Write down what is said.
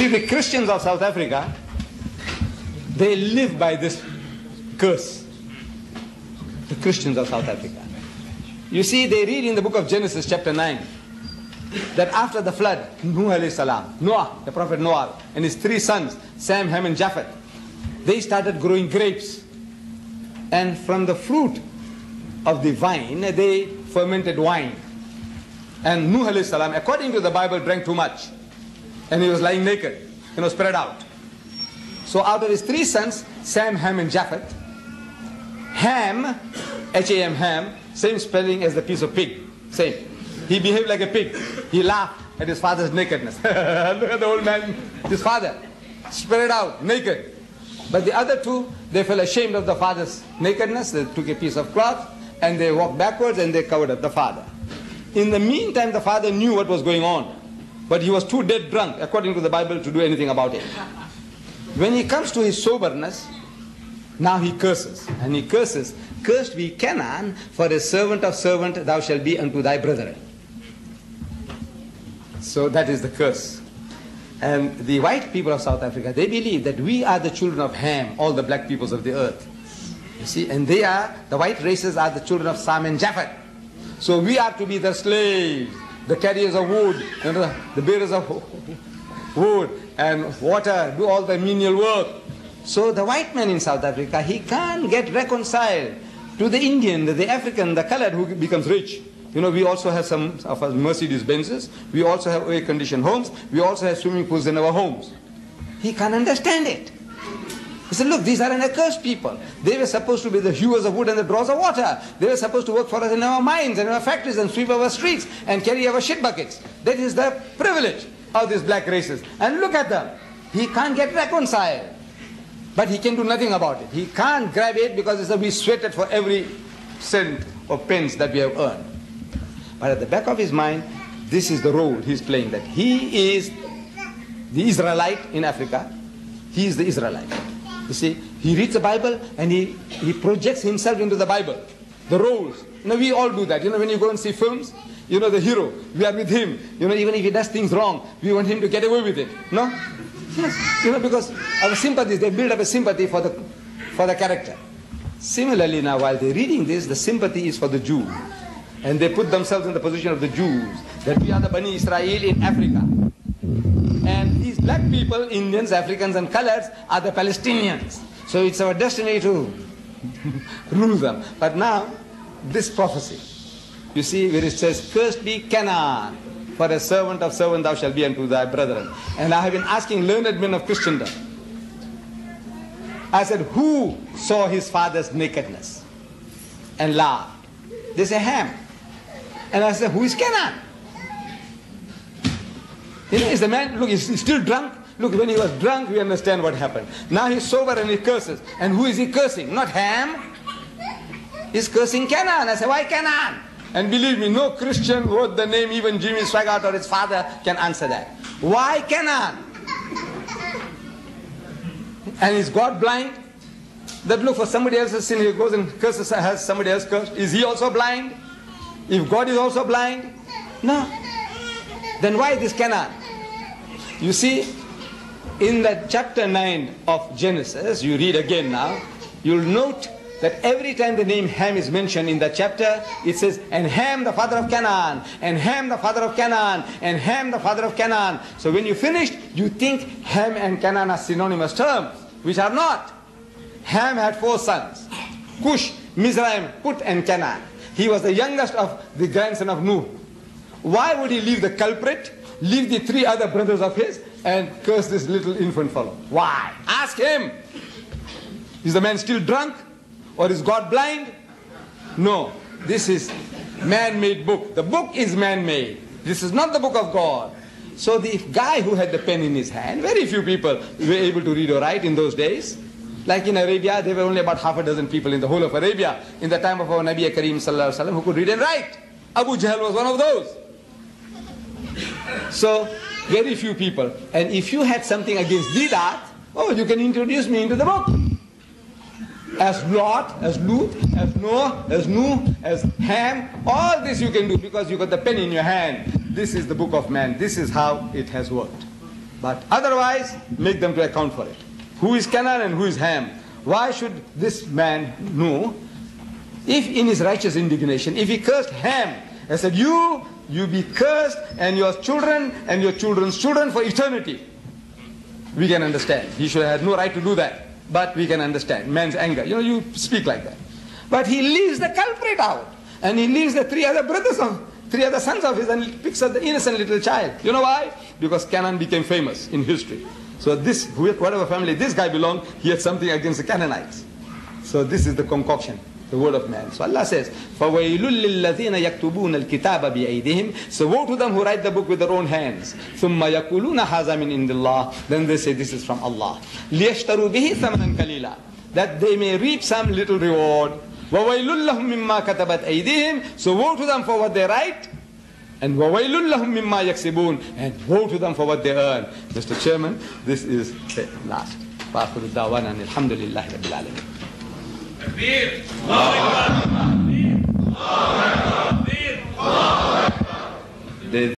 See, the Christians of South Africa, they live by this curse. The Christians of South Africa. You see, they read in the book of Genesis chapter 9 that after the flood, Noah, the prophet Noah, and his 3 sons, Sam, Ham, and Japheth, they started growing grapes. And from the fruit of the vine, they fermented wine. And Nuh alayhi salam, according to the Bible, drank too much. And he was lying naked, spread out. So out of his 3 sons, Sam, Ham, and Japheth, Ham, H-A-M, Ham, same spelling as the piece of pig. Same. He behaved like a pig. He laughed at his father's nakedness. Look at the old man, his father, spread out, naked. But the other 2, they felt ashamed of the father's nakedness. They took a piece of cloth and they walked backwards and they covered up the father. In the meantime, the father knew what was going on. But he was too dead drunk, according to the Bible, to do anything about it. When he comes to his soberness, now he curses. And he curses, "Cursed be Canaan, for a servant of servant thou shalt be unto thy brethren." So that is the curse. And the white people of South Africa, they believe that we are the children of Ham, all the black peoples of the earth. You see, and they are, the white races are the children of Sam and Japheth. So we are to be the slaves, the carriers of wood, the bearers of wood and water, do all the menial work. So the white man in South Africa, he can't get reconciled to the Indian, the African, the colored who becomes rich. We also have some of us Mercedes Benzes. We also have air-conditioned homes. We also have swimming pools in our homes. He can't understand it. He said, look, these are an accursed people. They were supposed to be the hewers of wood and the drawers of water. They were supposed to work for us in our mines and our factories and sweep our streets and carry our shit buckets. That is the privilege of these black races. And look at them. He can't get reconciled. But he can do nothing about it. He can't grab it because we sweated for every cent or pence that we have earned. But at the back of his mind, this is the role he's playing, that he is the Israelite in Africa. He is the Israelite. You see, he reads the Bible and he projects himself into the Bible. The roles. We all do that. When you go and see films, the hero, we are with him. Even if he does things wrong, we want him to get away with it. No? Yes. Because our sympathies, they build up a sympathy for the character. Similarly now, while they're reading this, the sympathy is for the Jew. And they put themselves in the position of the Jews, that we are the Bani Israel in Africa. And these black people, Indians, Africans and coloreds, are the Palestinians. So it's our destiny to rule them. But now, this prophecy, you see where it says, "Cursed be Canaan, for a servant of servant thou shalt be unto thy brethren." And I have been asking learned men of Christendom. I said, who saw his father's nakedness and laughed? They say, Ham. And I said, who is Canaan? Is the man, look, he's still drunk. Look, when he was drunk, we understand what happened. Now he's sober and he curses. And who is he cursing? Not Ham. He's cursing Canaan. I said, why Canaan? And believe me, no Christian wrote the name, even Jimmy Swaggart or his father can answer that. Why Canaan? And is God blind? That look, for somebody else's sin, he goes and curses, has somebody else cursed. Is he also blind? If God is also blind? No. Then why this Canaan? You see, in that chapter 9 of Genesis, you read again now, you'll note that every time the name Ham is mentioned in that chapter, it says, and Ham the father of Canaan, and Ham the father of Canaan, and Ham the father of Canaan. So when you finished, you think Ham and Canaan are synonymous terms, which are not. Ham had 4 sons, Cush, Mizraim, Put, and Canaan. He was the youngest of the grandson of Nuh. Why would he leave the culprit, leave the 3 other brothers of his, and curse this little infant fellow? Why? Ask him. Is the man still drunk? Or is God blind? No. This is man-made book. The book is man-made. This is not the book of God. So the guy who had the pen in his hand, very few people were able to read or write in those days. Like in Arabia, there were only about half a dozen people in the whole of Arabia in the time of our Nabi Kareem Sallallahu Alaihi Wasallam who could read and write. Abu Jahl was one of those. So, very few people. And if you had something against Didat, oh, you can introduce me into the book. As Lot, as Lut, as Noah, as Nuh, as Ham, all this you can do because you got the pen in your hand. This is the book of man. This is how it has worked. But otherwise, make them to account for it. Who is Canaan and who is Ham? Why should this man know? If in his righteous indignation, if he cursed Ham and said, you be cursed and your children and your children's children for eternity, we can understand. He should have no right to do that. But we can understand man's anger. You speak like that. But he leaves the culprit out. And he leaves the three other sons of his, and he picks up the innocent little child. You know why? Because Canaan became famous in history. So this, whatever family this guy belonged, he had something against the Canaanites. So this is the concoction, the word of man. So Allah says, فَوَيْلٌ لِلَّذِينَ يَكْتُبُونَ الْكِتَابَ بِأَيْدِهِمْ. So woe to them who write the book with their own hands. ثُمَّ يَقُولُونَ هَذَا مِنْ عِنْدِ اللَّهِ. Then they say, this is from Allah. لِيَشْتَرُوا بِهِ ثَمَنًا قَلِيلًا. That they may reap some little reward. وَوَيْلٌ لَهُم مِّمَّا كَتَبَتْ أَيْدِيهِمْ. So woe to them for what they write. And وَوَيْلٌ لَهُم مِّمَّا يَكْسِبُونَ. And woe to them for what they earn. Mr. Chairman, this is the last. وَآخِرُ الدَّعْوَانَ أَنِ الْحَمْدُ لِلَّهِ رَبِّ الْعَالَمِينَ.